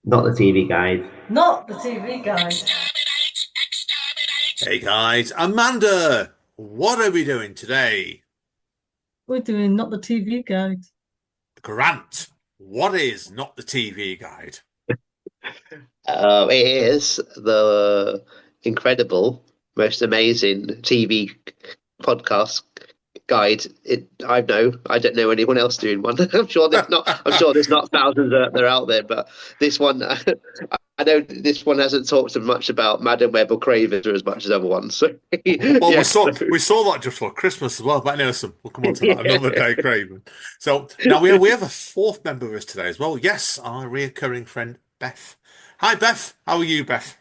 Not the TV guide. Not the TV guide. Hey guys, Amanda, what are we doing today? We're doing not the TV guide. Grant, what is not the TV guide? It is the incredible, most amazing TV podcast guide. I don't know anyone else doing one. I'm sure there's not. I'm sure there's not thousands that are out there, but this one, I know this one hasn't talked so much about Madam Web or Craven as much as other ones. So, Well, yeah, we saw that just for Christmas as well, but anyway, listen, we'll come on to that yeah. another day, Craven. So now we have a fourth member with us today as well. Yes, our reoccurring friend Beth. Hi Beth, how are you, Beth?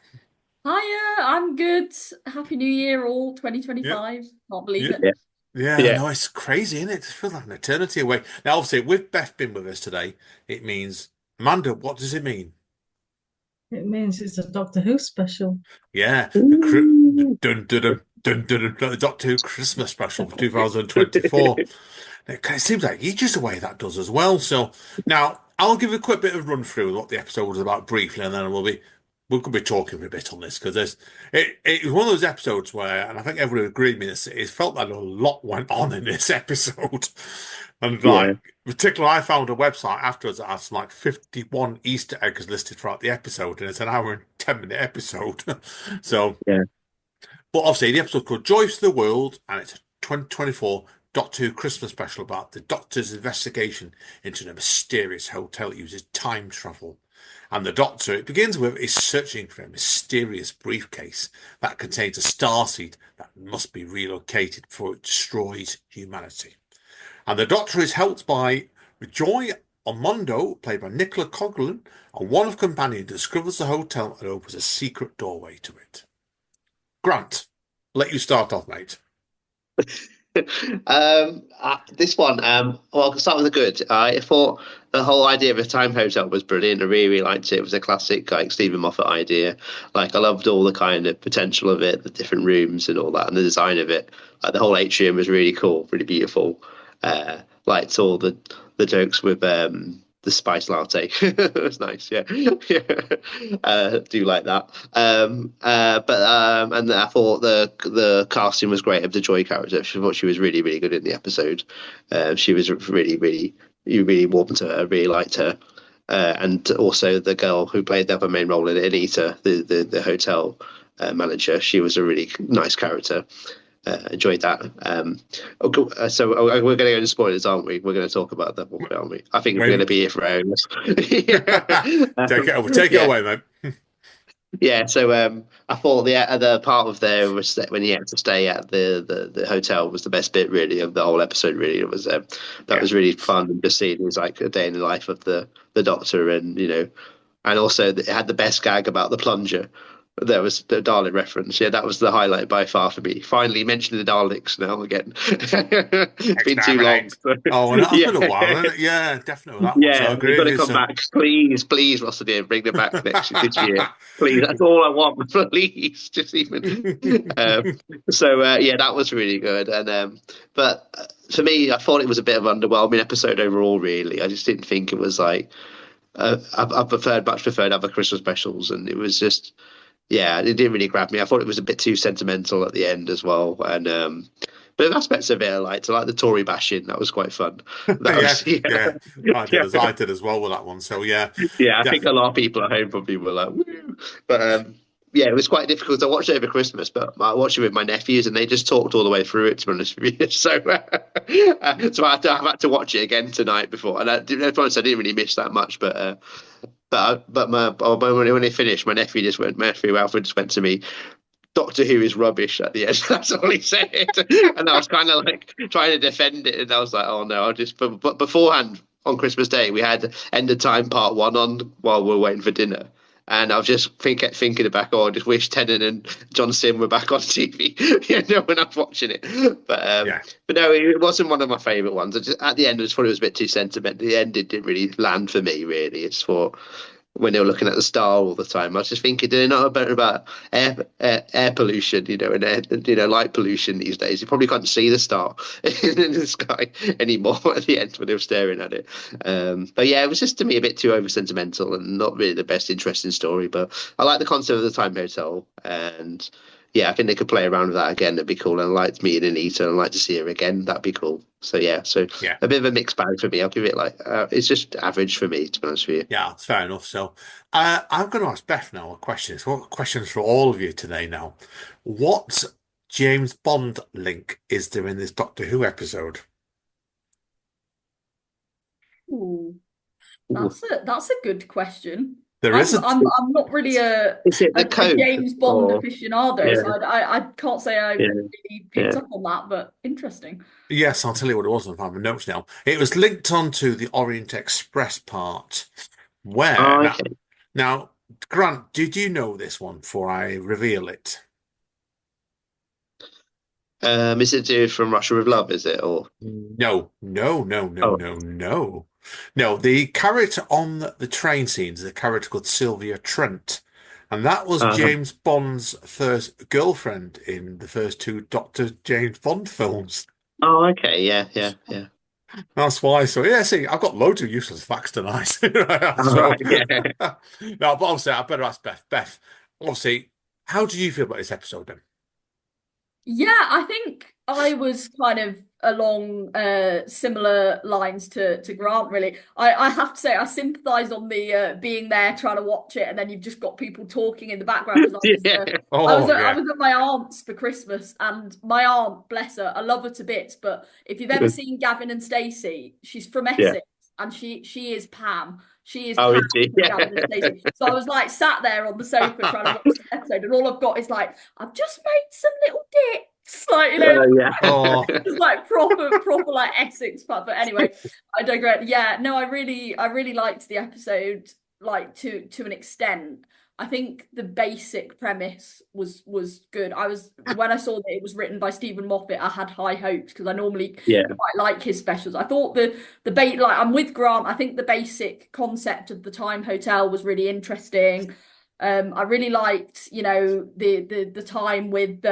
Hiya, I'm good. Happy New Year, all Yeah, 2025. Can't believe yeah, it. Yeah, yeah. yeah. No, it's crazy, isn't it? It feels like an eternity away. Now, obviously, with Beth being with us today, it means Amanda. What does it mean? It means it's a Doctor Who special. Yeah, Ooh. the Doctor Who Christmas special for 2024. It seems like ages away that does as well. So now I'll give a quick bit of run through what the episode was about briefly, and then we'll be talking for a bit on this because it was one of those episodes where, and I think everyone agreed with me, this it felt like a lot went on in this episode, and Yeah, like particularly I found a website afterwards that has like 51 Easter eggs listed throughout the episode, and it's an hour and 10-minute episode. So, yeah. but obviously the episode's called Joy to the World, and it's a 2024 Doctor Who Christmas special about the Doctor's investigation into a mysterious hotel that uses time travel. And the Doctor, it begins with, is searching for a mysterious briefcase that contains a starseed that must be relocated before it destroys humanity. And the Doctor is helped by Joy Armando, played by Nicola Coughlan, and one of companion discovers the hotel and opens a secret doorway to it. Grant, let you start off, mate. This one, well, I'll start with the good. I thought the whole idea of a time hotel was brilliant. I really, really liked it. It was a classic, like Stephen Moffat idea. Like, I loved all the kind of potential of it, the different rooms and all that, and the design of it. Like, the whole atrium was really cool, really beautiful. Liked all the jokes with the spice latte. It was nice, yeah. Yeah. Do like that. And I thought the casting was great of the Joy character. I thought she was really, really good in the episode. She was really, really, you really warmed to her, really liked her. And also the girl who played the other main role in it, Anita, the hotel manager. She was a really nice character. Enjoyed that. We're going to go into spoilers, aren't we? We're going to talk about that one, aren't we? I think we're going to Maybe. be here for hours. Take it over. Take it Yeah, away, mate. yeah. So I thought the part of there was that when he had to stay at the hotel was the best bit really of the whole episode. Really, it was that Yeah. was really fun and just seeing it was like a day in the life of the Doctor, and and also it had the best gag about the plunger. There was the Dalek reference. Yeah, that was the highlight by far for me. Finally mentioning the Daleks now again. It's been too long. Exterminate. Oh, and that's Yeah. been a while, hasn't it? Yeah, definitely that one. So I Yeah, we've agree got with to you. come So, back. Please, please, Ross, dear, bring them back this year. Please, that's all I want. Please, just even. Yeah, that was really good. But for me, I thought it was a bit of an underwhelming episode overall. Really, I just didn't think it was like I much preferred other Christmas specials, and it was just yeah, it didn't really grab me. I thought it was a bit too sentimental at the end as well, and but aspects of it I liked. I like the Tory bashing. That was quite fun. That yeah, was yeah. yeah, I did as well with that one. So yeah, Yeah, I think a definitely. lot of people at home probably were like, woo. But yeah, it was quite difficult. I watched it over Christmas, but I watched it with my nephews and they just talked all the way through it, to be honest with you. So I've had to watch it again tonight before. And to be honest, I didn't really miss that much. When they finished, my nephew Alfred just went to me, Doctor Who is rubbish at the end. That's all he said. And I was kind of like trying to defend it. And I was like, oh no, but beforehand on Christmas Day, we had End of Time Part 1 on while we were waiting for dinner. And I was just thinking back, oh, I just wish Tennant and John Sim were back on TV, when I was watching it. Yeah, But no, it wasn't one of my favourite ones. At the end, I just thought it was a bit too sentimental. The end, it didn't really land for me, really. It's for when they were looking at the star all the time. I was just thinking, do they know about air pollution, and light pollution these days? You probably can't see the star in the sky anymore at the end when they were staring at it. But yeah, it was just to me a bit too over sentimental and not really the best interesting story. But I like the concept of the time hotel, and yeah, I think they could play around with that again. That'd be cool. And I liked meeting Anita, and I'd like to see her again. That'd be cool. So yeah, a bit of a mixed bag for me. I'll give it it's just average for me, to be honest with you. Yeah, that's fair enough. So, I'm going to ask Beth now a question. So, what questions for all of you today now? What James Bond link is there in this Doctor Who episode? Ooh, that's a good question. There isn't. I'm not really Is it the a code? James Bond Or aficionado, yeah, so I can't say I yeah, really picked yeah. up on that, but interesting. Yes, I'll tell you what it was. I'll find my notes now. It was linked onto the Orient Express part. Where Oh, now? okay. Now, Grant, did you know this one before I reveal it? Is it dude from Russia with Love? Is it or? No, no, no, no, Oh, no, no. No, the character on the train scenes is a character called Sylvia Trent. And that was uh, James Bond's first girlfriend in the first two Dr. James Bond films. oh, okay. Yeah, yeah, yeah. That's why. So, yeah, see, I've got loads of useless facts tonight. All So, right. Yeah. no, but obviously, I better ask Beth. Beth, obviously, how do you feel about this episode then? Yeah, I think I was kind of along similar lines to Grant, really. I have to say I sympathise on the being there trying to watch it, and then you've just got people talking in the background because Yeah. Oh, I yeah. was at my aunt's for Christmas, and my aunt, bless her, I love her to bits, but if you've ever seen Gavin and Stacey, she's from Yeah. Essex, and she is Pam. She is Oh, Pam is she? from Yeah. Gavin and Stacey. So I was like sat there on the sofa trying to watch the episode, and all I've got is like, I've just made some little dips, like Yeah. Oh, it's like proper like Essex pub. But anyway, I digress. Yeah, no, I really liked the episode, like to an extent. I think the basic premise was good. When I saw that it was written by Stephen Moffat, I had high hopes because I normally Yeah. quite like his specials. I thought the bait like I'm with Grant. I think the basic concept of the time hotel was really interesting. I really liked, the time with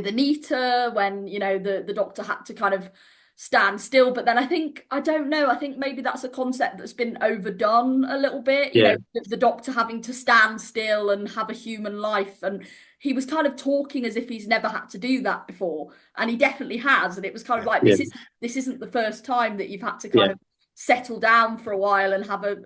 Anita when the doctor had to kind of stand still, but then I don't know, I think maybe that's a concept that's been overdone a little bit, Yeah. the doctor having to stand still and have a human life, and he was kind of talking as if he's never had to do that before, and he definitely has, and it was kind of like Yeah. this isn't the first time that you've had to Yeah. kind of settle down for a while and have a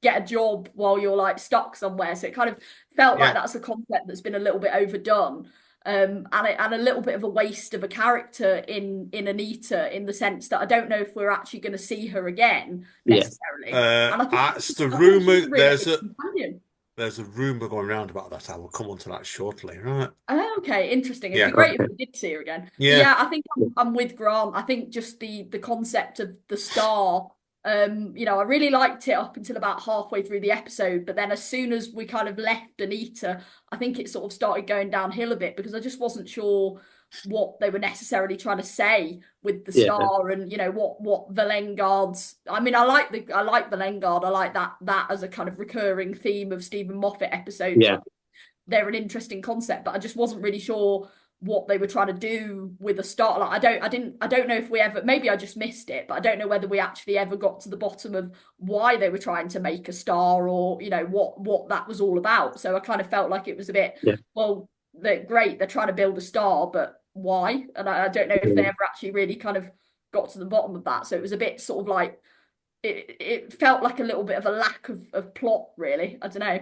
get a job while you're like stuck somewhere, so it kind of felt like yeah. that's a concept that's been a little bit overdone. And a little bit of a waste of a character in Anita, in the sense that I don't know if we're actually going to see her again Yeah. necessarily. And That's the I thought rumor. she's a really good companion. There's a rumor going around about that. I will come on to that shortly, right? Oh, okay, interesting. It'd Yeah. be great Okay. if we did see her again. But Yeah. yeah, I think I'm with Grant. I think just the concept of the star, I really liked it up until about halfway through the episode, but then as soon as we kind of left Anita, I think it sort of started going downhill a bit because I just wasn't sure what they were necessarily trying to say with the Yeah. star, and what Valengard's. I mean, I like Valengard. I like that as a kind of recurring theme of Stephen Moffat episodes. Yeah. They're an interesting concept, but I just wasn't really sure what they were trying to do with a star. Like I don't know if we ever, maybe I just missed it, but I don't know whether we actually ever got to the bottom of why they were trying to make a star, or what that was all about. So I kind of felt like it was a bit, Yeah. well, they're great, they're trying to build a star, but why? And I don't know if they ever actually really kind of got to the bottom of that. So it was a bit sort of like it felt like a little bit of a lack of plot, really. I don't know.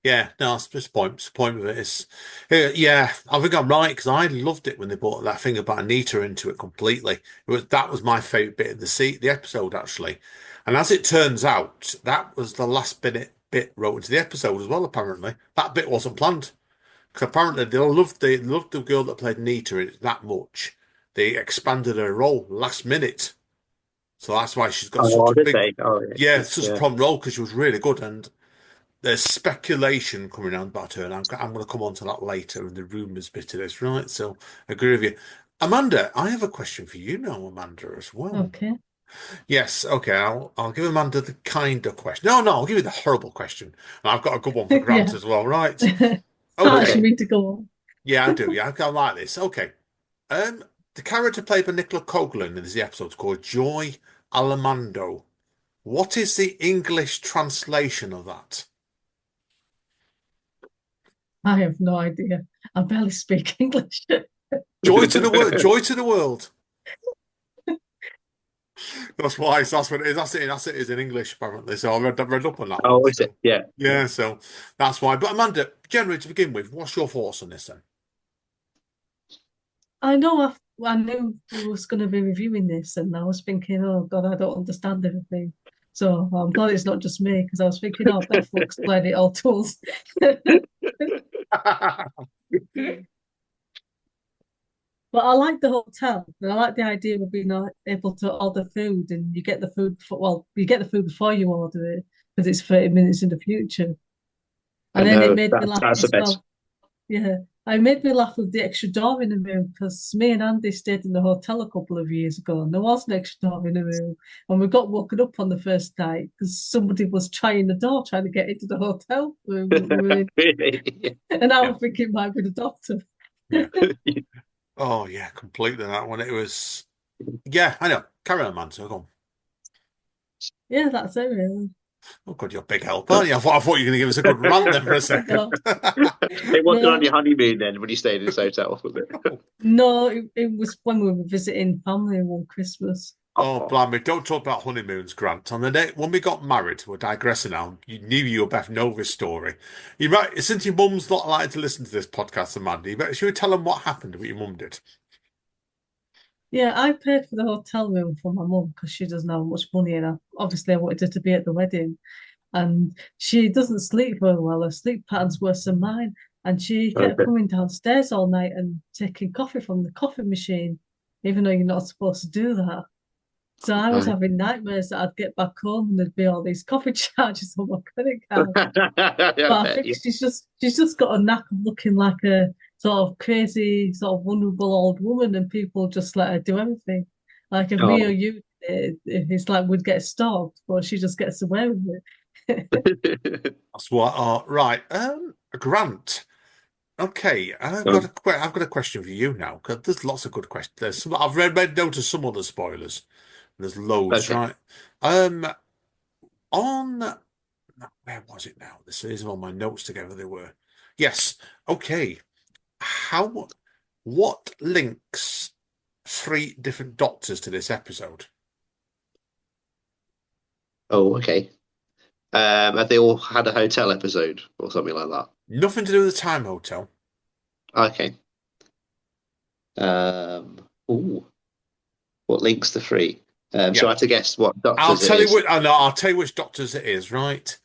Yeah, no, that's just the point of it is, yeah, I think I'm right because I loved it when they brought that thing about Anita into it completely. That was my favorite bit of the episode actually, and as it turns out, that was the last bit wrote into the episode as well. Apparently, that bit wasn't planned because apparently they loved the girl that played Anita in it that much. They expanded her role last minute, so that's why she's got Oh, such a did big, they? Oh, yeah, such a yeah. prominent role because she was really good. And there's speculation coming out about her, and I'm going to come on to that later in the rumours bit of this, right? So I agree with you. Amanda, I have a question for you now, Amanda, as well. Okay. Yes, okay, I'll give Amanda the kinder question. No, I'll give you the horrible question. And I've got a good one for Grant Yeah. as well, right? Starts Okay. me to go on. Yeah, I do. Yeah, I like this. Okay. Um, the character played by Nicola Coughlan in this episode is called Joy Alamando. What is the English translation of that? I have no idea. I barely speak English. Joy to the world. Joy to the world. That's why. That's what it is. That's it. Is in English apparently. So I read up on that Oh, one. is it? So Yeah. yeah. So that's why. But Amanda, generally to begin with, what's your thoughts on this then? I know I knew we was going to be reviewing this, and I was thinking, oh God, I don't understand everything. So I'm glad it's not just me, because I was thinking, oh, Beth will explain it all to us. But I like the hotel, and I like the idea of being able to order food, and you get the food you get the food before you order it because it's 30 minutes in the future. I And then it know made me laugh that's the as best. well. Yeah, it made me laugh with the extra door in the room, because me and Andy stayed in the hotel a couple of years ago, and there was an extra door in the room, and we got woken up on the first night because somebody was trying the door, trying to get into the hotel room that we were in. Really? And I Yeah. was thinking it might be the doctor. Yeah. Oh yeah, completely that one. It was. Yeah, I know. Carry on, man. So go on. Yeah, that's it, really. Oh God, you're a big help, aren't you? I thought you were going to give us a good rant there for a second. No, It wasn't on no, your honeymoon then when you stayed in this hotel, was it? no, it was when we were visiting family one Christmas. Oh, Oh, blimey, don't talk about honeymoons, Grant. On the day when we got married, we're digressing now. You Beth know this story. You might, since your mum's not allowed to listen to this podcast, Amanda, should we tell them what happened, what your mum did? Yeah, I paid for the hotel room for my mum because she doesn't have much money, and obviously I wanted her to be at the wedding. And she doesn't sleep very well. Her sleep pattern's worse than mine. And she kept okay. coming downstairs all night and taking coffee from the coffee machine, even though you're not supposed to do that. So I was Right. having nightmares that I'd get back home and there'd be all these coffee charges on my credit card. I But I bet, think yeah. she's just got a knack of looking like a sort of crazy, sort of vulnerable old woman, and people just let her do everything. Like if me or Oh. you did, it's like we'd get stalked, but she just gets away with it. That's what. Right. Grant. Okay, Um, I've got a question for you now because there's lots of good questions. There's some, I've read note of some other spoilers. There's loads, okay. right? On where was it now? This is on my notes together. They were. Yes. Okay. How? What links three different doctors to this episode? Oh, okay. Have they all had a hotel episode or something like that? Nothing to do with the Time Hotel. Okay. Ooh, what links the three? So Yeah. I have to guess what I'll doctors it tell you is. what. I know. I'll tell you which doctors it is, right?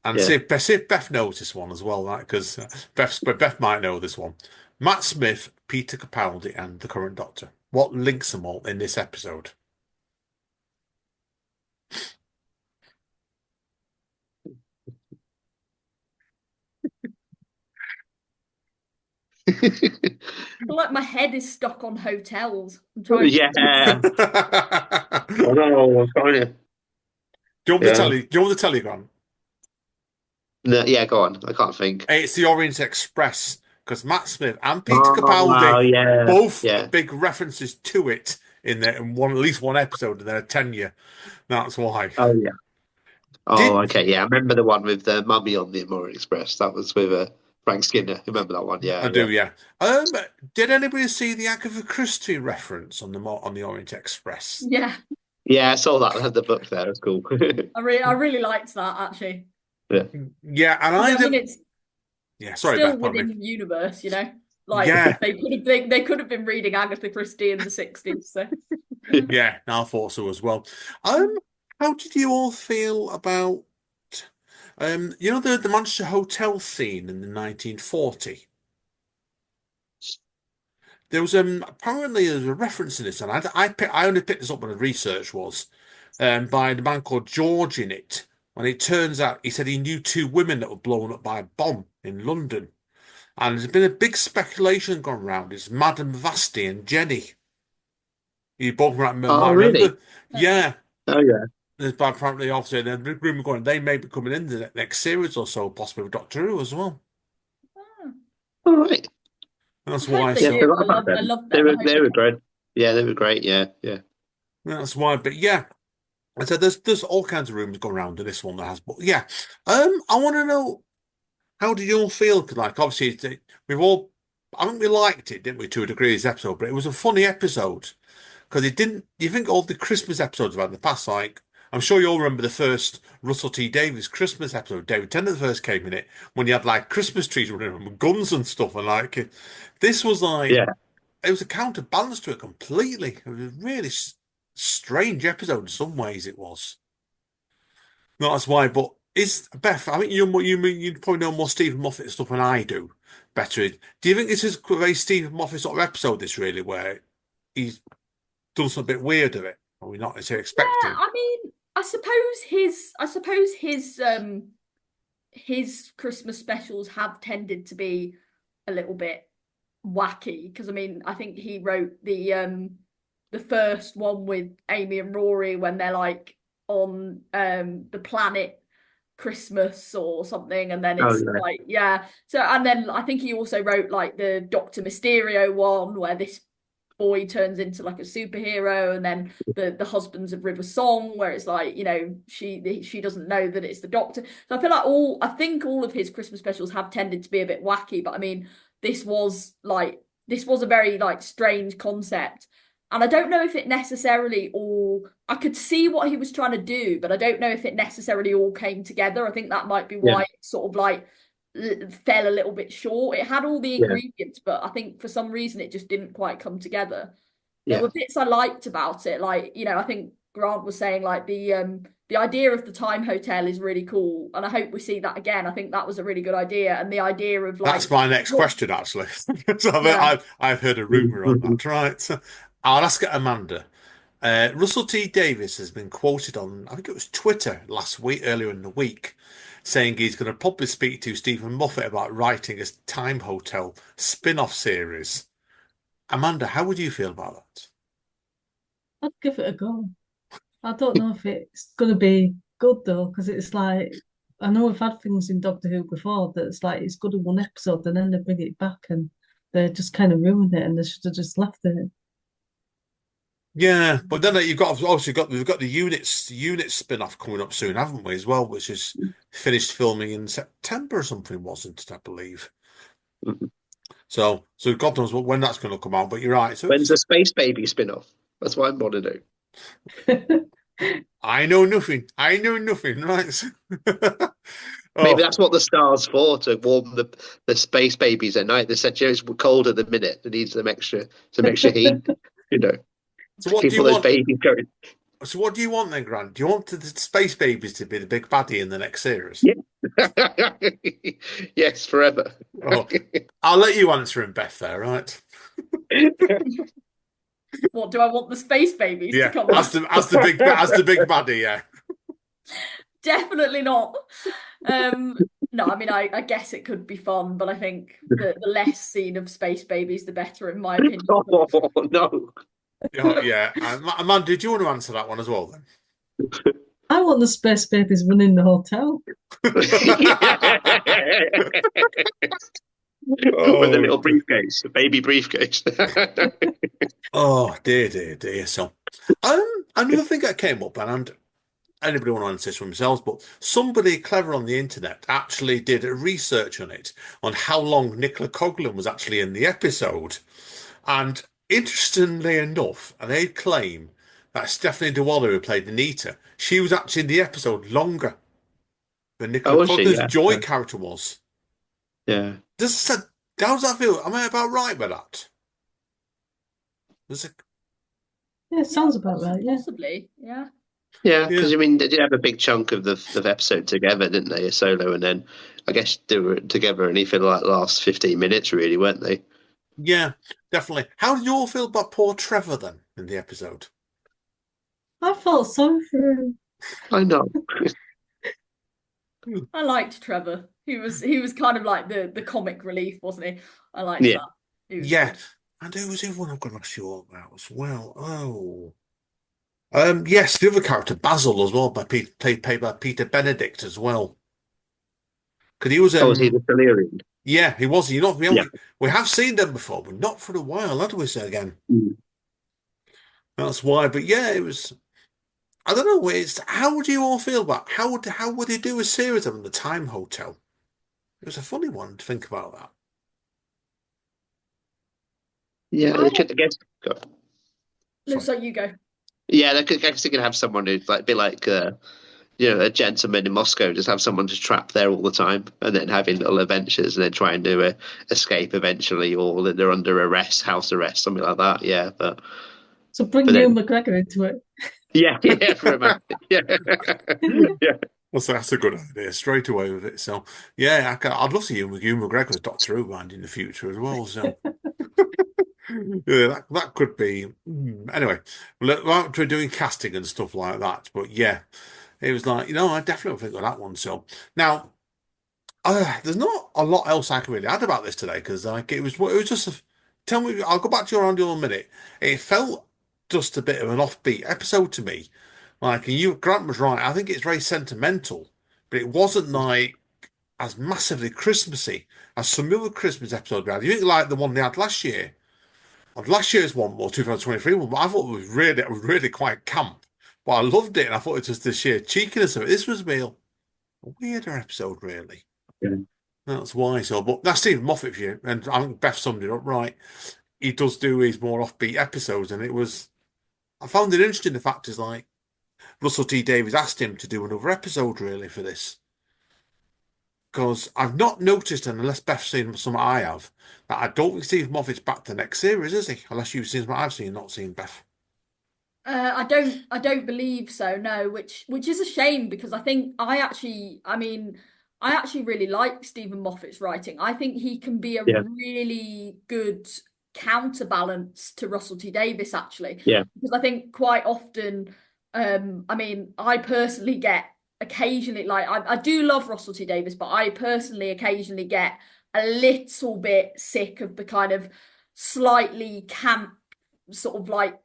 And Yeah. see if Beth knows this one as well, right? Because Beth might know this one. Matt Smith, Peter Capaldi, and the current Doctor. What links them all in this episode? I feel like my head is stuck on hotels. I'm trying to. Yeah. Do Oh, no, I'm trying to. you want me to Yeah. tell you? Do you want me to tell you, Grant? No, yeah, go on. I can't think. It's the Orient Express because Matt Smith and Peter Oh, Capaldi yeah. both Yeah. big references to it in there in one at least one episode in their tenure. That's why. Oh, yeah. Oh, Did okay. Yeah, I remember the one with the mummy on the Orient Express. That was with Frank Skinner. Remember that one? I Yeah, do, yeah. yeah. Did anybody see the Agatha Christie reference on the Orient Express? Yeah, Yeah, I saw that. I had the book there. That's cool. I really liked that actually. Yeah. Yeah, and 'Cause, I I mean, did. it's Yeah, sorry, still Beth, pardon me. within the universe, you know. Like Yeah, they could have been reading Agatha Christie in the 60s. So yeah, I thought so as well. How did you all feel about the Manchester Hotel scene in the 1940? There was apparently there's a reference in this, and I only picked this up when the research was by the man called George in it. When it turns out he said he knew two women that were blown up by a bomb in London, and there's been a big speculation gone round. It's Madame Vasti and Jenny. You both might Oh, really? remember? Yeah, Oh yeah. There's apparently also the rumor going they may be coming in the next series or so, possibly with Doctor Who as well. Oh, All right. And that's I hope why. they Yeah, So do. forgot about I them. love They them. I were hope they they were come. great. Yeah, they were great. Yeah, yeah. that's why. But yeah, I said there's all kinds of rumors going around in this one that has. But yeah, I want to know how did you all feel? 'Cause, like obviously we've all. I think we liked it, didn't we, to a degree, this episode, but it was a funny episode. Because it didn't. You think all the Christmas episodes we've had in the past, like I'm sure you all remember the first Russell T Davies Christmas episode. David Tennant first came in it when you had like Christmas trees running around with guns and stuff, and like this was like Yeah. it was a counterbalance to it completely. It was a really strange episode in some ways. It was. No, that's why. But is Beth? I think you probably know more Stephen Moffat stuff than I do. Better. Do you think this is a very Stephen Moffat sort of episode? This really where he's done something a bit weird of it. Are we not necessarily Yeah, expecting? I mean, I suppose his Christmas specials have tended to be a little bit wacky because I mean, I think he wrote the first one with Amy and Rory when they're like on the planet Christmas or something, and then Oh it's yeah. like yeah. So and then I think he also wrote like the Doctor Mysterio one where this boy turns into like a superhero, and then the husbands of River Song where it's like she doesn't know that it's the Doctor. So I feel like I think all of his Christmas specials have tended to be a bit wacky, but I mean this was a very like strange concept. And I don't know if it necessarily all, I could see what he was trying to do, but I don't know if it necessarily all came together. I think that might be Yeah. why it sort of like fell a little bit short. It had all the Yeah. ingredients, but I think for some reason it just didn't quite come together. There Yeah. were bits I liked about it, like I think Grant was saying like the idea of the time hotel is really cool, and I hope we see that again. I think that was a really good idea, and the idea of That's like my next what, question, actually. So yeah. I've heard a rumor on that, right? So I'll ask it, Amanda. Russell T Davies has been quoted on, I think it was Twitter last week, earlier in the week, saying he's going to probably speak to Stephen Moffat about writing a time hotel spin-off series. Amanda, how would you feel about that? I'd give it a go. I don't know if it's going to be good though, because it's like I know we've had things in Doctor Who before that's like it's good in one episode and then they bring it back and they just kind of ruin it and they should have just left it. Yeah, but then you've got obviously got we've got the unit spin-off coming up soon, haven't we, as well, which is finished filming in September or something, wasn't it, I believe. So God knows when that's going to come out, but you're right. So When's the Space Baby spin-off? That's what I want to know. I know nothing. I know nothing, right? Maybe Oh, that's what the star's for, to warm the space babies at night. They said, it's cold at the minute. It needs some extra heat, you know, so to what do keep you all those want? babies going. So what do you want then, Grant? Do you want the space babies to be the big baddie in the next series? Yeah. Yes, forever. Oh, I'll let you answer him, Beth. There, right? What do I want the space babies to Yeah, come as back? the big baddie. Yeah. Definitely not. No, I mean I guess it could be fun, but I think the less seen of space babies, the better, in my opinion. Oh no. Oh, yeah. Amanda, did you want to answer that one as well then? I want the space babies running the hotel. With a Oh, little briefcase, a baby briefcase. oh dear, dear, dear. So, another thing that came up, and anybody want to answer this for themselves, but somebody clever on the internet actually did a research on it, on how long Nicola Coughlan was actually in the episode. And interestingly enough, and they claim that Stephanie DeWaller, who played Anita, she was actually in the episode longer than Oh, Nicola was she? Coughlan's Yeah. Joy character was. Yeah. How does that feel? Am I about right with that? There's a, Yeah, it sounds about right. Yeah. Possibly, yeah. Yeah, yeah. because I mean, they did have a big chunk of the episode together, didn't they? A solo, and then I guess they were together only for like the last 15 minutes, really, weren't they? Yeah, definitely. How did you all feel about poor Trevor then in the episode? I felt sorry for him. I know. I liked Trevor. He was kind of like the comic relief, wasn't he? I liked Yeah. that. He was Yeah, good. and who was the one I'm going to ask you all about as well? Oh, Yes, the other character, Basil, as well, played by Peter Benedict as well. Because he was, Oh, is he the Delirium? yeah, he was. Yeah. We have seen them before, but not for a while, had we, say again? Mm. That's why. But yeah, it was. I don't know. How would you all feel about how would they do a series of the Time Hotel? It was a funny one to think about that. Yeah, I, I guess. no, Sorry. so you go. Yeah, I guess they could have someone who'd like be like a gentleman in Moscow, just have someone just trapped there all the time, and then having little adventures, and then try and do a escape eventually, or that they're under arrest, house arrest, something like that. Yeah, So bring but Ewan then McGregor into it. yeah, romantic. Yeah, yeah, That's a good idea. Straight away with it. So yeah, I'd love to see Ewan McGregor as Doctor Who band in the future as well. So yeah, that could be. Anyway, we're doing casting and stuff like that. But yeah, it was like I definitely think of that one. So now. There's not a lot else I can really add about this today because like it was just tell me. I'll go back to your Andy in a minute. It felt just a bit of an offbeat episode to me. Like, and Grant was right. I think it's very sentimental, but it wasn't like as massively Christmassy as some other Christmas episodes we had. You think like the one they had last year, or last year's one, or 2023 one, but I thought it was really quite camp. But I loved it, and I thought it was just the sheer cheekiness of it. This was a weirder episode, really. yeah. That's why. So, but that's Stephen Moffat for you, and I think Beth summed it up right. He does do his more offbeat episodes, and I found it interesting. The fact is, like Russell T Davies asked him to do another episode really for this because I've not noticed, and unless Beth's seen some I have, that I don't think Stephen Moffat's back to the next series, is he? Unless you've seen what I've seen, not seen Beth. I don't believe so, no, which is a shame because I actually really like Stephen Moffat's writing. I think he can be a Yeah. really good counterbalance to Russell T Davies, actually. Yeah. Because I think quite often, I personally get occasionally, like, I do love Russell T Davies, but I personally occasionally get a little bit sick of the kind of slightly camp sort of like,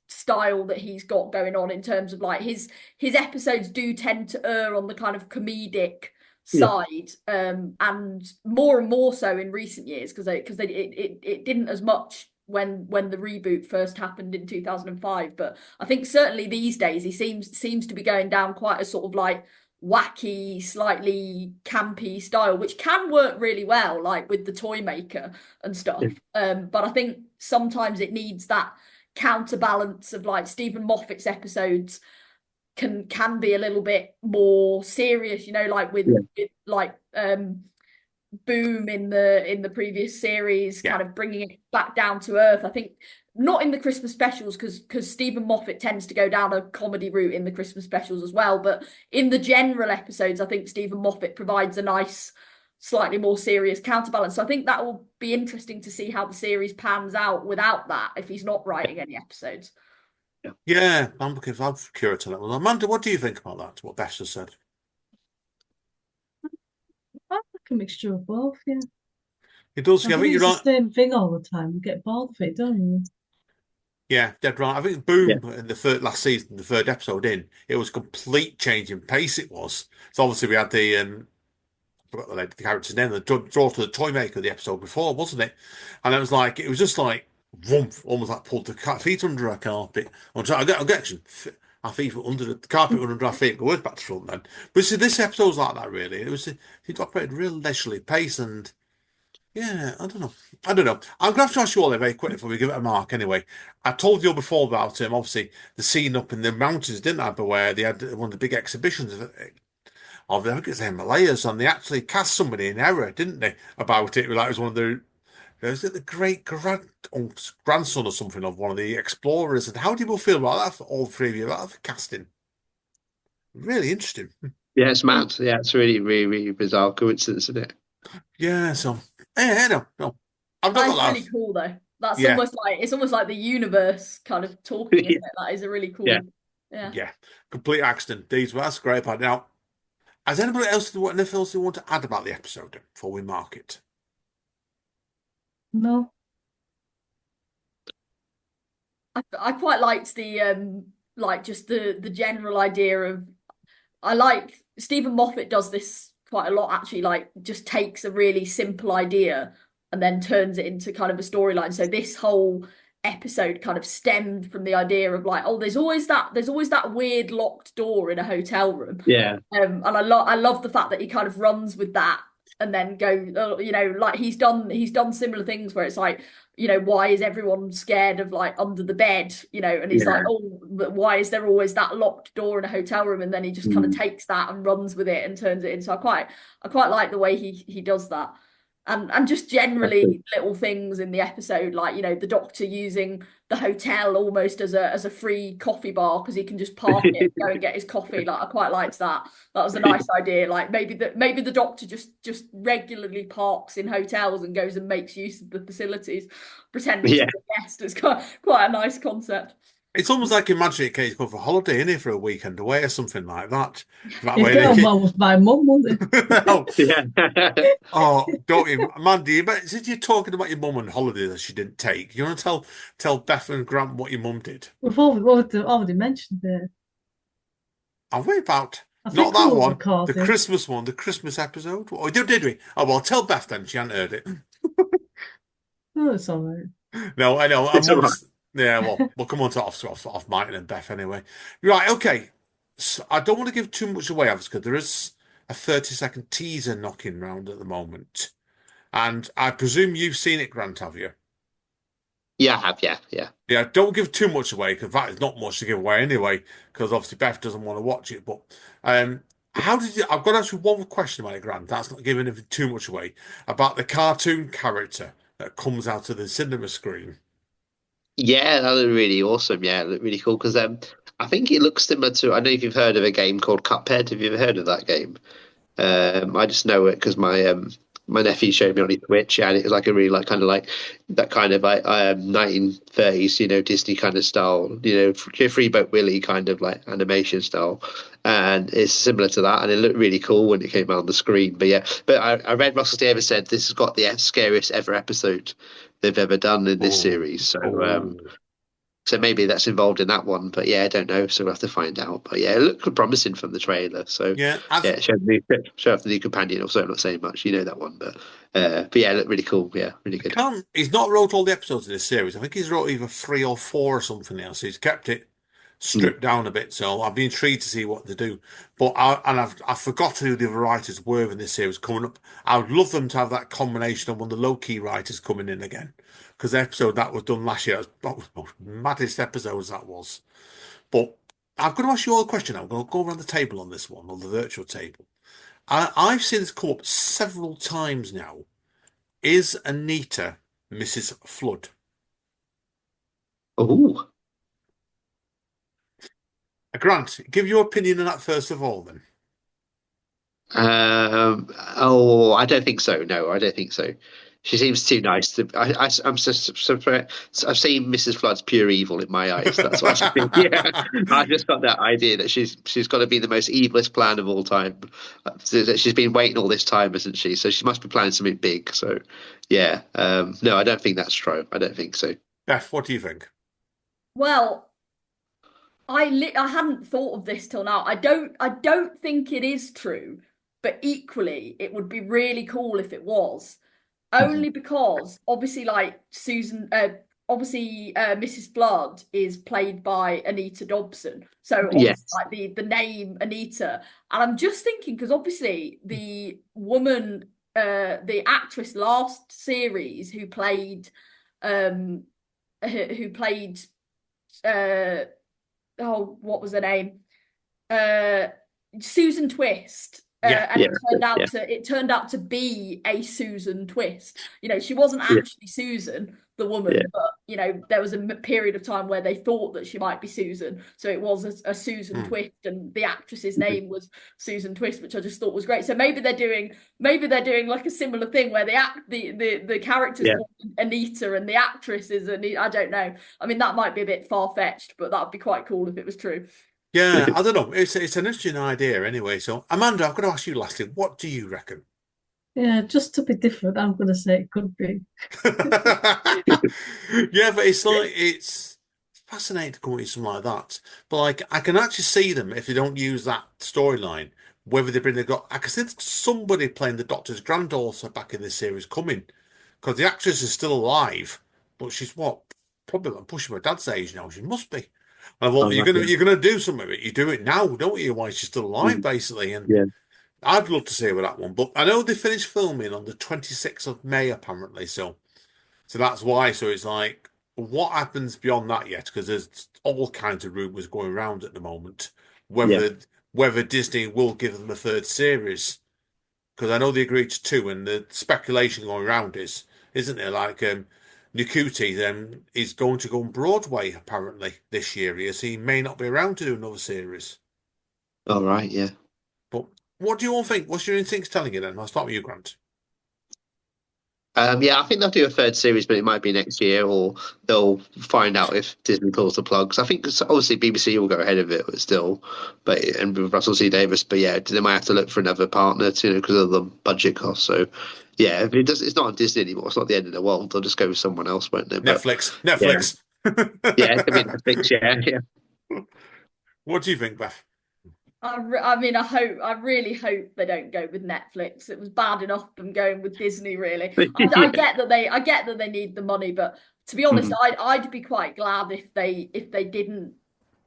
style that he's got going on in terms of like his episodes do tend to err on the kind of comedic Yeah. side, and more so in recent years because it didn't as much when the reboot first happened in 2005, but I think certainly these days he seems to be going down quite a sort of like wacky, slightly campy style, which can work really well, like with the toy maker and stuff. But I think sometimes it needs that counterbalance of like Stephen Moffat's episodes can be a little bit more serious, like with like Boom in the previous series, Yeah. kind of bringing it back down to earth. I think not in the Christmas specials because Stephen Moffat tends to go down a comedy route in the Christmas specials as well, but in the general episodes, I think Stephen Moffat provides a nice, slightly more serious counterbalance. So I think that will be interesting to see how the series pans out without that if he's not writing any episodes. Yeah, I'm curious to that one. Amanda, what do you think about that? What Beth has said. I like a mixture of both, yeah. It does. I Yeah, I think think you're it's the right. same thing all the time. You get bored of it, don't you? Yeah, dead right. I think Yeah. Boom in the last season, the third episode in, it was a complete change in pace. It was. So obviously we had I forgot the character's name, the daughter of the toy maker the episode before, wasn't it? And it was just like woomph, almost like pulled the feet under our carpet. I get action. Our feet were under the carpet were under our feet. Go back to front then. But see, this episode's like that really. It operated real leisurely pace and. Yeah, I don't know. I don't know. I'm going to have to ask you all very quickly before we give it a mark anyway. I told you before about obviously, the scene up in the mountains, didn't I? But where they had one of the big exhibitions of I think it's the Himalayas, and they actually cast somebody in error, didn't they, about it? Like it was one of was it the grandson or something of one of the explorers? And how do you feel about that for all three of you, about that casting? Really interesting. Yeah, it's mad. Yeah, it's really, really, really bizarre coincidence, isn't it? Yeah, so, yeah, no. I've not That's got really cool though. That's Yeah. almost like the universe kind of talking, isn't it? That is a really cool. Yeah. Yeah, complete accident. That's a great part. Now, has anybody else anything else they want to add about the episode before we mark it? No. I quite liked the like just the general idea of I like Stephen Moffat does this quite a lot actually, like just takes a really simple idea and then turns it into kind of a storyline. So this whole episode kind of stemmed from the idea of like, oh, there's always that weird locked door in a hotel room. Yeah. And I love the fact that he kind of runs with that and then go, you know, like he's done similar things where it's like, you know, why is everyone scared of like under the bed, you know, and he's like, Yeah. oh, but why is there always that locked door in a hotel room? And then he just kind of takes that and runs with it and turns it into. I quite like the way he does that. And just generally little things in the episode, like, you know, the doctor using the hotel almost as a free coffee bar because he can just park it and go and get his coffee. Like I quite liked that. That was a nice idea. Like maybe the doctor just regularly parks in hotels and goes and makes use of the facilities, pretending to be a guest. It's quite a nice concept. It's almost like Imagine It Kate's going for a holiday, isn't it, for a weekend away or something like that. That He'd way get they on keep... well with my mum, wouldn't he? Oh, Yeah. oh, don't you, Mandy? Since you're talking about your mum and holiday that she didn't take, you want to tell Beth and Grant what your mum did? We've already mentioned it. Are we about I not think we that were one, the recording. Christmas one, the Christmas episode? Oh, did we? Oh well, tell Beth then. She hadn't heard it. Oh, it's all right. No, I know. It's all right. Yeah, well, we'll come on to off Mike and Beth anyway. Right, okay. So I don't want to give too much away, obviously, because there is a 30-second teaser knocking round at the moment. And I presume you've seen it, Grant, have you? Yeah, I have. Yeah. Yeah, don't give too much away, because that is not much to give away anyway, because obviously Beth doesn't want to watch it. But how did you... I've got to ask you one question about it, Grant. That's not giving anything too much away. About the cartoon character that comes out of the cinema screen. Yeah, that looked really awesome. Yeah, it looked really cool because I think it looks similar to. I don't know if you've heard of a game called Cuphead. Have you ever heard of that game? I just know it because my nephew showed me on his Switch, and it was like a really like kind of like that kind of like 1930s, you know, Disney kind of style, you know, Freeboat Willie kind of like animation style, and it's similar to that, and it looked really cool when it came out on the screen. But yeah, but I read Russell Davis said this has got the scariest ever episode they've ever done in this series, so. So maybe that's involved in that one, but yeah, I don't know. So we'll have to find out. But yeah, it looked promising from the trailer. So Yeah, yeah, show off the new companion. Also, I'm not saying much, you know that one, but yeah, it looked really cool. Yeah, really good. he's not wrote all the episodes of this series. I think he's wrote either 3 or 4 or something else. He's kept it stripped down a bit, so I've been intrigued to see what they do. But I forgot who the writers were in this series coming up. I would love them to have that combination of one of the low-key writers coming in again, because the episode that was done last year was one of the most maddest episodes that was. But I'm going to ask you all a question. I'm going to go around the table on this one, on the virtual table. I've seen this come up several times now. Is Anita Mrs. Flood? Oh, Grant, give your opinion on that first of all, then. oh, I don't think so. No, I don't think so. She seems too nice to. I'm I've seen Mrs. Flood's pure evil in my eyes. That's what I think. Yeah, I just got that idea that she's got to be the most evilest plan of all time. She's been waiting all this time, hasn't she? So she must be planning something big. So yeah, no, I don't think that's true. I don't think so. Beth, what do you think? Well, I hadn't thought of this till now. I don't think it is true, but equally it would be really cool if it was. Only because obviously like Mrs. Flood is played by Anita Dobson. So obviously Yes. like the name Anita. And I'm just thinking because obviously the woman the actress last series who played oh, what was her name? Susan Twist. And Yeah. it turned out to be a Susan Twist. You know, she wasn't Yeah. actually Susan, the woman, Yeah. but you know, there was a period of time where they thought that she might be Susan, so it was a Susan Twist, and the actress's name was Susan Twist, which I just thought was great. So maybe they're doing like a similar thing where the character's called Anita and the actress is Anita. I don't know. I mean, that might be a bit far fetched, but that would be quite cool if it was true. Yeah, I don't know. It's an interesting idea anyway. So, Amanda, I've got to ask you lastly, what do you reckon? Yeah, just to be different, I'm going to say it could be. Yeah, but it's like it's fascinated to come up with something like that. But like, I can actually see them if they don't use that storyline. Whether they bring I can see somebody playing the Doctor's granddaughter back in this series coming, because the actress is still alive, but she's what, probably like pushing her dad's age now. She must be. And I thought, Oh, right, yeah. you're gonna do something with it. You do it now, don't you? While she's still alive, Mm, basically. And yeah. I'd love to see her with that one. But I know they finished filming on the 26th of May, apparently. So that's why. So it's like, what happens beyond that yet? Because there's all kinds of rumors going around at the moment. Yeah. Whether Disney will give them a third series. Because I know they agreed to two, and the speculation going around isn't it? Like Nikuti then is going to go on Broadway apparently this year. He may not be around to do another series. All right, yeah. But what do you all think? What's your instincts telling you then? I'll start with you, Grant. Yeah, I think they'll do a third series, but it might be next year, or they'll find out if Disney pulls the plug. 'Cause I think obviously BBC will go ahead of it still, and with Russell T Davies. But yeah, they might have to look for another partner too because of the budget costs. So yeah, if it's not on Disney anymore. It's not the end of the world. They'll just go with someone else, won't they? But Netflix. yeah, it could be Netflix. Yeah. What do you think, Beth? I mean, I really hope they don't go with Netflix. It was bad enough them going with Disney, really. I get that they need the money, but to be honest, I'd be quite glad if they didn't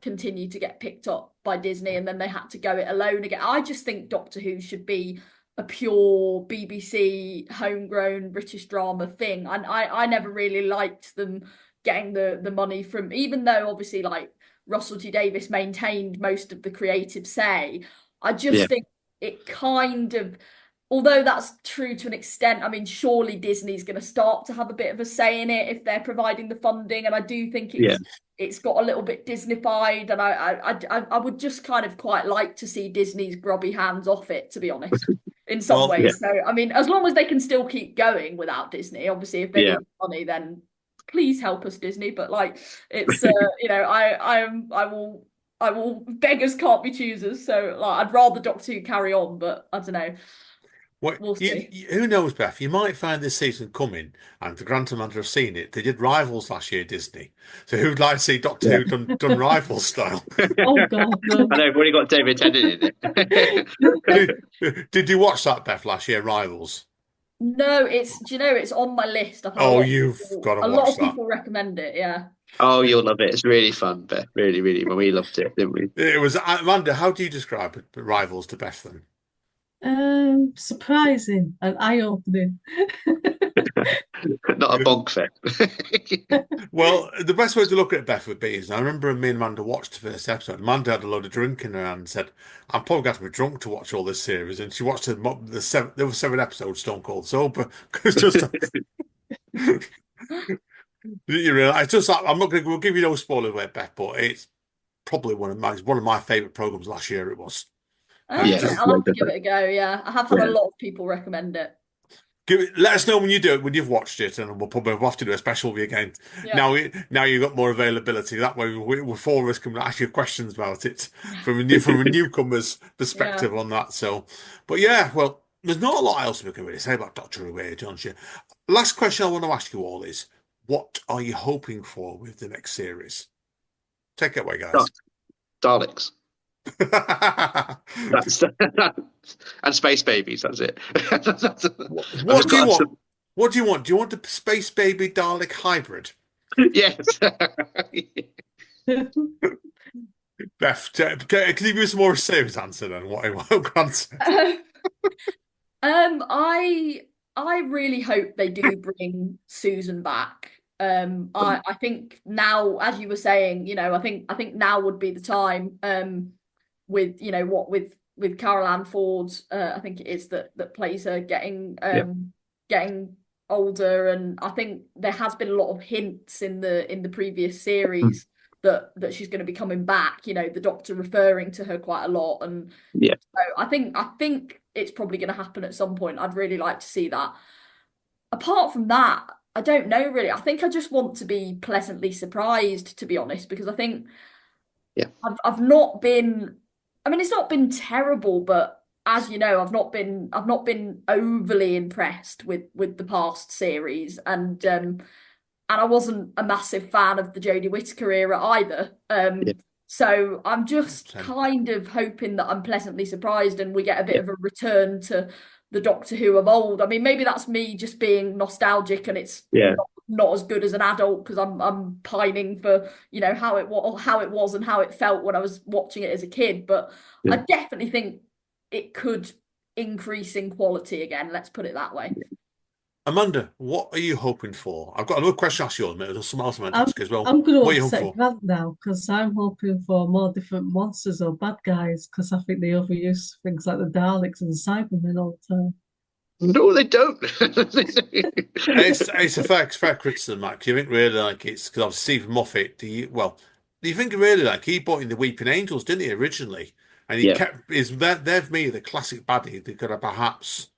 continue to get picked up by Disney and then they had to go it alone again. I just think Doctor Who should be a pure BBC homegrown British drama thing. And I never really liked them getting the money from, even though obviously like Russell T Davies maintained most of the creative say. I just think it kind of, although that's true to an extent, I mean, surely Disney's going to start to have a bit of a say in it if they're providing the funding, and I do think it's got a little bit Disneyfied, and I would just kind of quite like to see Disney's grubby hands off it, to be honest, in some ways. So I mean, as long as they can still keep going without Disney, obviously, if they need money, then please help us, Disney. But like, it's you know, I will beggars can't be choosers. So like, I'd rather Doctor Who carry on, but I don't know. We'll see. Who knows, Beth? You might find this season coming, and for Grant and Amanda have seen it. They did Rivals last year, Disney. So who'd like to see Doctor Who done Rivals style? Oh God, no. I know, we've already got David Tennant in it. Did you watch that, Beth, last year, Rivals? No, it's on my list. You've got to watch that. A lot of people recommend it, yeah. Oh, you'll love it. It's really fun, Beth. Really, really. Well, we loved it, didn't we? It was Amanda. How do you describe Rivals to Beth then? Surprising and eye-opening. Not a bog set. Well, the best way to look at it, Beth, would be is I remember me and Amanda watched the first episode. Amanda had a load of drink in her hand and said, "I'm probably going to be drunk to watch all this series." And she watched there were 7 episodes, stone cold sober. Just you realize, just I'm not going to. We'll give you no spoilers, away, Beth, but it's probably one of my favorite programs last year. It was. I'll have to give it a go. Yeah, I have had a lot of people recommend it. Let us know when you do it, when you've watched it, and we'll probably have to do a special with you again. Yeah. Now you've got more availability. That way, we 4 of us can ask you questions about it from a newcomer's perspective on that. So, but yeah, well, there's not a lot else we can really say about Doctor Who here, don't you? Last question I want to ask you all is, what are you hoping for with the next series? Take it away, guys. Daleks. And space babies. That's it. What do you want? What do you want? Do you want a space baby Dalek hybrid? Yes. Beth, can you give us a more serious answer than what Grant said? I really hope they do bring Susan back. I think now, as you were saying, you know, I think now would be the time. With Carol Ann Ford, I think it is that plays her getting older, and I think there has been a lot of hints in the previous series that she's going to be coming back. You know, the Doctor referring to her quite a lot, and so I think it's probably going to happen at some point. I'd really like to see that. Apart from that, I don't know really. I think I just want to be pleasantly surprised, to be honest, because I think I've not been. I mean, it's not been terrible, but as you know, I've not been overly impressed with the past series, and and I wasn't a massive fan of the Jodie Whittaker era either. Yeah. So I'm just Same. kind of hoping that I'm pleasantly surprised and we get a bit Yeah. of a return to the Doctor Who of old. I mean, maybe that's me just being nostalgic and it's Yeah. not as good as an adult because I'm pining for, you know, how it was and how it felt when I was watching it as a kid. But I Yeah. definitely think it could increase in quality again. Let's put it that way. Amanda, what are you hoping for? I've got another question to ask you, mate. There's something else I meant to I'm ask as well. I'm going to What are you hoping upset for? Grant now because I'm hoping for more different monsters or bad guys because I think they overuse things like the Daleks and the Cybermen all the time. No, they don't. It's a fair criticism, Mac. You think really like it's because obviously Stephen Moffat. Do you think really like he brought in the Weeping Angels, didn't he, originally? And he Yeah. kept is they're for me the classic baddie they could have perhaps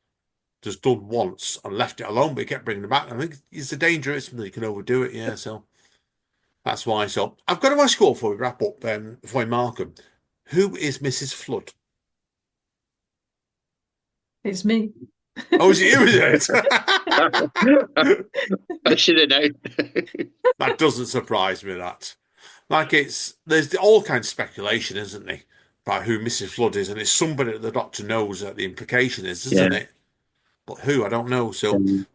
just done once and left it alone, but he kept bringing them back. I think it's the danger it's they can overdo it, yeah. So that's why. So I've got to ask you all before we wrap up, before we mark them. Who is Mrs. Flood? It's me. Oh, is it you, is it? I should have known. That doesn't surprise me, that. Like there's all kinds of speculation, isn't there, about who Mrs. Flood is, and it's somebody that the Doctor knows that the implication is, isn't Yeah. it? But who, I don't know. So Um,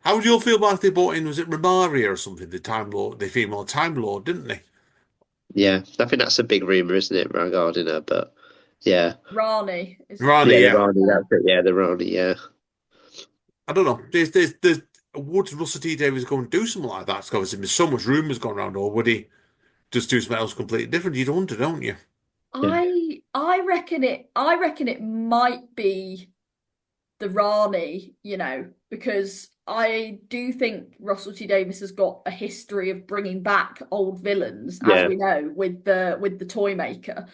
how would you all feel about if they brought in, was it Romaria or something, the Time Lord, the female Time Lord, didn't they? yeah, I think that's a big rumor, isn't it, regarding her? But yeah, Rani is Rani, yeah, yeah. the Rani, that's it. Yeah, the Rani, yeah. I don't know. Would Russell T Davies go and do something like that? Because there's so much rumours going around, or would he just do something else completely different? You'd wonder, don't you? Yeah. I reckon it might be the Rani, you know, because I do think Russell T Davies has got a history of bringing back old villains, as Yeah. we know, with the Toymaker.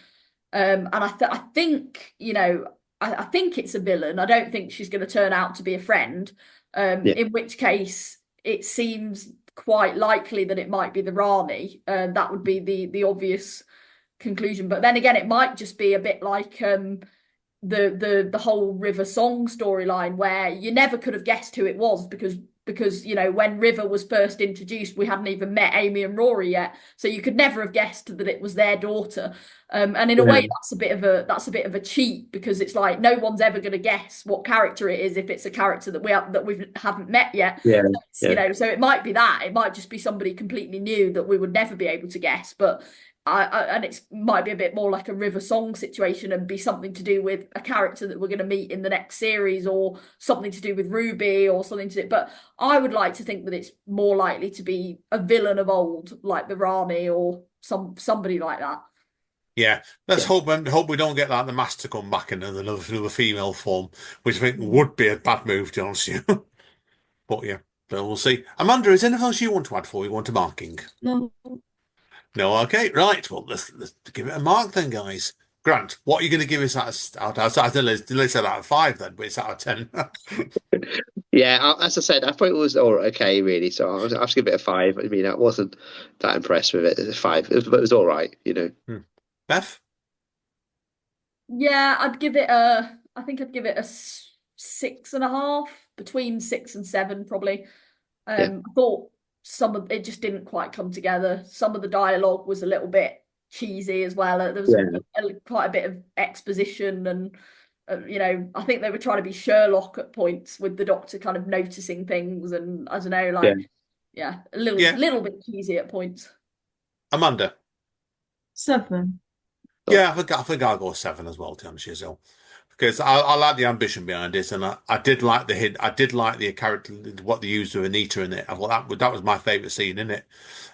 And I think, you know, I think it's a villain. I don't think she's going to turn out to be a friend. Yeah. In which case, it seems quite likely that it might be the Rani. That would be the obvious conclusion. But then again, it might just be a bit like the whole River Song storyline where you never could have guessed who it was because you know when River was first introduced we hadn't even met Amy and Rory yet, so you could never have guessed that it was their daughter, and in a way that's a bit of a cheat because it's like no one's ever going to guess what character it is if it's a character that we haven't met yet. Yeah. So, you know, so it might be that it might just be somebody completely new that we would never be able to guess, but and it might be a bit more like a River Song situation and be something to do with a character that we're going to meet in the next series or something to do with Ruby or something to do. But I would like to think that it's more likely to be a villain of old, like the Rani or somebody like that. Yeah, let's Yeah. hope we don't get that the Master come back in another female form, which I think would be a bad move, to be honest with you. But yeah, so we'll see. Amanda, is there anything else you want to add before we go on to marking? No, No, okay, right. Well, let's give it a mark then, guys. Grant, what are you going to give us out of? I don't know, let's say out of 5 then, but it's out of 10. Yeah, as I said, I thought it was all okay, really. So I was give it a 5. I mean, I wasn't that impressed with it. It's a 5, but it was all right, you know. Beth? Yeah, I think I'd give it a 6.5, between 6 and 7 probably. Yeah. I thought some of it just didn't quite come together. Some of the dialogue was a little bit cheesy as well. There was quite a bit of exposition and you know, I think they were trying to be Sherlock at points with the Doctor kind of noticing things and I don't know, like a little bit cheesy at points. Amanda? 7. Yeah, I think I'll go 7 as well, to be honest with you. Because I like the ambition behind it, and I did like the hint. I did like the character, what they used with Anita in it. I thought that was my favourite scene in it.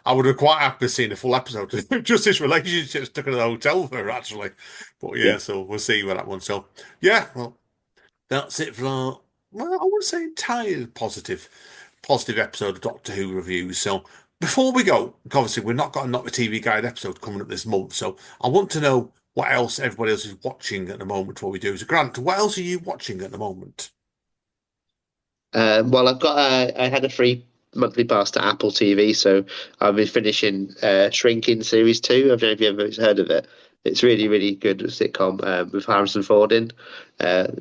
I would have quite happily seen a full episode just this relationship stuck in the hotel with her, actually. But yeah, so we'll see with that one. So yeah, well, that's it for well, I would say entirely positive episode of Doctor Who reviews. So before we go, obviously we've not got a Not the TV Guide episode coming up this month, so I want to know what else everybody else is watching at the moment before we do. So Grant, what else are you watching at the moment? Well, I had a free monthly pass to Apple TV, so I've been finishing Shrinking series 2. I don't know if you ever heard of it. It's really, really good sitcom with Harrison Ford in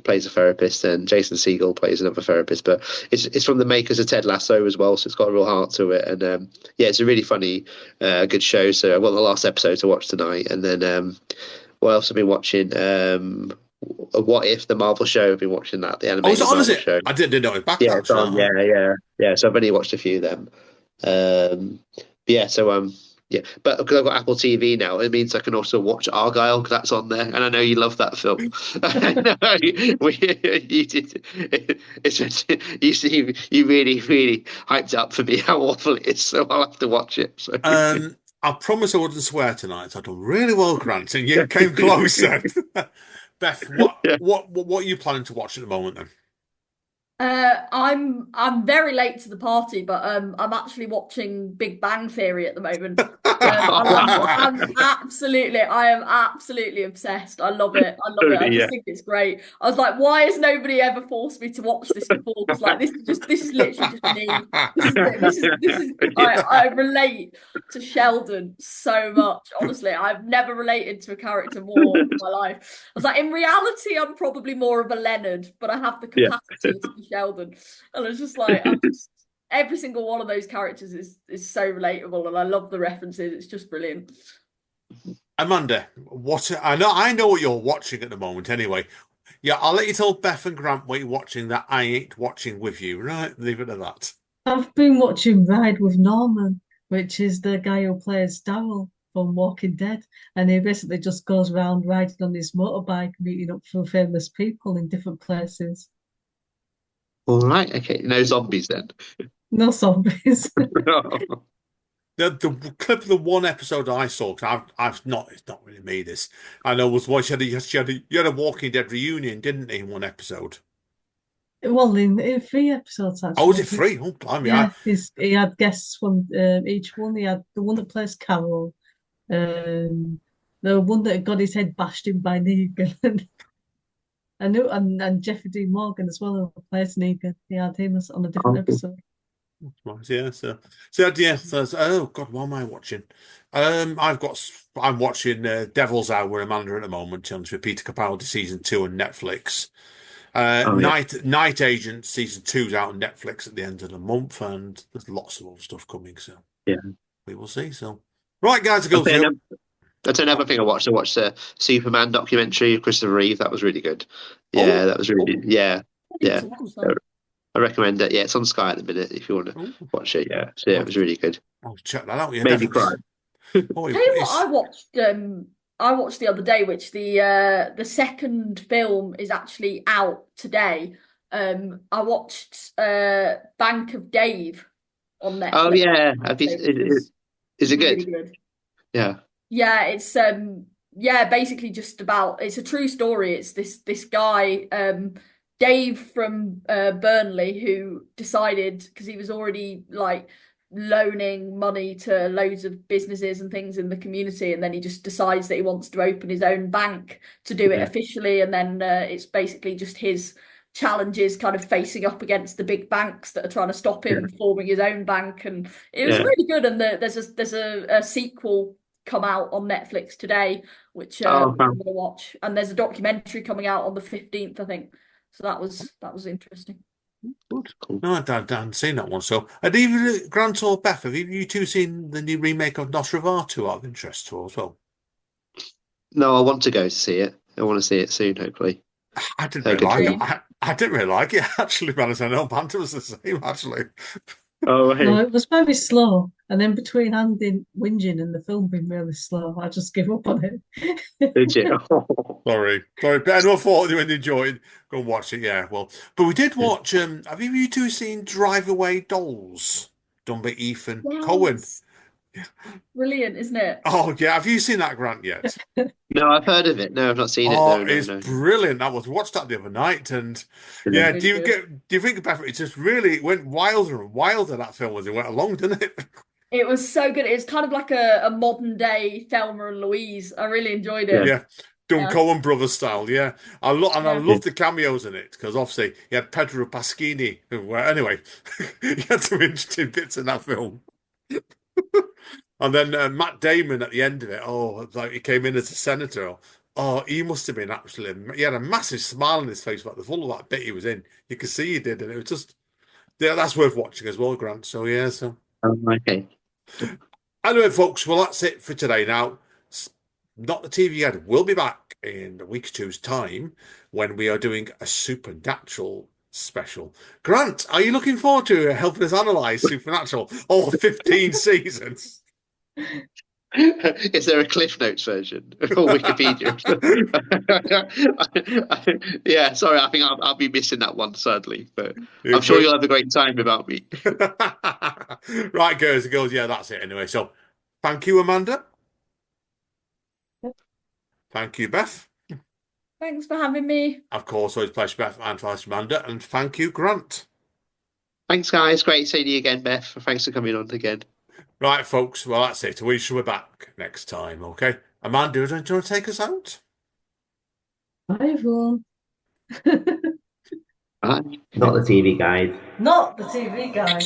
plays a therapist, and Jason Segel plays another therapist. But it's from the makers of Ted Lasso as well, so it's got a real heart to it. And yeah, it's a really funny, good show. So I've got the last episode to watch tonight, and then what else have I been watching? What If, the Marvel show? I've been watching that, the Oh, is animated it on, is Marvel it? show. I didn't know it was back Yeah, it's on. actually. Yeah. So I've only watched a few of them. Yeah. So yeah, but because I've got Apple TV now, it means I can also watch Argyle because that's on there, and I know you love that film. I know you did. You really, really hyped up for me how awful it is, so I'll have to watch it. So. I promise I wouldn't swear tonight. So I've done really well, Grant, and you came closer. Beth, Yeah. what are you planning to watch at the moment then? I'm very late to the party, but I'm actually watching Big Bang Theory at the moment. I am absolutely obsessed. I love it. I love it. I just Yeah. think it's great. I was like, why has nobody ever forced me to watch this before? Because like this is literally just me. This is I relate to Sheldon so much. Honestly, I've never related to a character more in my life. I was like, in reality, I'm probably more of a Leonard, but I have the Yeah. capacity to be Sheldon. And it's just like every single one of those characters is so relatable, and I love the references. It's just brilliant. Amanda, I know what you're watching at the moment anyway. Yeah, I'll let you tell Beth and Grant what you're watching that I ain't watching with you, right? Leave it at that. I've been watching Ride with Norman, which is the guy who plays Daryl from Walking Dead, and he basically just goes around riding on his motorbike, meeting up for famous people in different places. All right. Okay. No zombies then. No zombies. The clip of the one episode I saw, because it's not really me this. I know was what you had a Walking Dead reunion, didn't he, in one episode? Well, in three episodes Oh, was actually. it free? Oh, blimey. Yeah, he had guests from each one. He had the one that plays Carol, um, the one that got his head bashed in by Negan, and Jeffrey D. Morgan as well, who plays Negan. He had him on a different episode. Right, yeah, oh God, what am I watching? I'm watching Devil's Hour Amanda at the moment, with Peter Capaldi season 2 on Netflix. Oh yeah. Night Agent season 2's out on Netflix at the end of the month, and there's lots of other stuff coming, so Yeah. we will see. So, right, guys, I'll say girls, that's another thing I watched. I watched the Superman documentary of Christopher Reeve. That was really good. Yeah, that was really yeah. I recommend it. Yeah, it's on Sky at the minute if you want to watch it. Yeah, so yeah, it was really good. I'll check that out. Yeah, Made me definitely. cry. Oh, Tell you what, I watched the other day, which the second film is actually out today. I watched Bank of Dave on Netflix. Oh yeah, is it really good? good. Yeah. Yeah, it's basically just about, it's a true story. It's this guy, Dave from Burnley, who decided, because he was already like loaning money to loads of businesses and things in the community, and then he just decides that he wants to open his own bank to do it officially, and then it's basically just his challenges kind of facing up against the big banks that are trying to stop him forming his own bank. And it was really good, and there's a sequel come out on Netflix today, which I'm going to watch, and there's a documentary coming out on the 15th, I think. So that was interesting. Good. Cool. No, I hadn't seen that one. So, had either Grant or Beth, have you two seen the new remake of Nosferatu out of interest to as well? No, I want to go to see it. I want to see it soon, hopefully. I didn't really like it. I didn't really like it, actually, man. I know Banter was the same, actually. Oh, hey. No, it was very slow. And then between Andy whinging and the film being really slow, I just give up on it. Did you? Sorry. But I thought you enjoyed. Go and watch it, yeah. Well, but we did watch. Have you two seen Drive Away Dolls, done by Ethan Cohen? Brilliant, isn't it? Oh yeah, have you seen that, Grant, yet? No, I've heard of it. No, I've not seen it. Oh, no, it's brilliant. I watched that the other night, and yeah. do you think Beth, it just really went wilder and wilder, that film, as it went along, didn't it? It was so good. It's kind of like a modern day Thelma and Louise. I really enjoyed it. Yeah. Done Coen Brothers style, yeah. I love the cameos in it, because obviously you had Pedro Pasquini, who anyway, he had some interesting bits in that film. And then Matt Damon at the end of it, oh, like he came in as a senator. Oh, he must have been absolutely. He had a massive smile on his face about the full of that bit he was in. You could see he did, and it was just. Yeah, that's worth watching as well, Grant. So yeah, so. Okay. Anyway, folks, well, that's it for today. Now, Not the TV Guide will be back in a week or two's time when we are doing a supernatural special. Grant, are you looking forward to helping us analyse Supernatural all 15 seasons? Is there a Cliff Notes version or Wikipedia? Yeah, sorry, I think I'll be missing that one, sadly. But I'm sure you'll have a great time without me. Right, girls and girls, yeah, that's it anyway. So, thank you, Amanda. Thank you, Beth. Thanks for having me. Of course, always a pleasure, Beth, and thanks, Amanda. And thank you, Grant. Thanks, guys. Great seeing you again, Beth. Thanks for coming on again. Right, folks. Well, that's it. We shall be back next time, okay? Amanda, do you want to take us out? Bye, everyone. Bye. Not the TV Guide. Not the TV guide.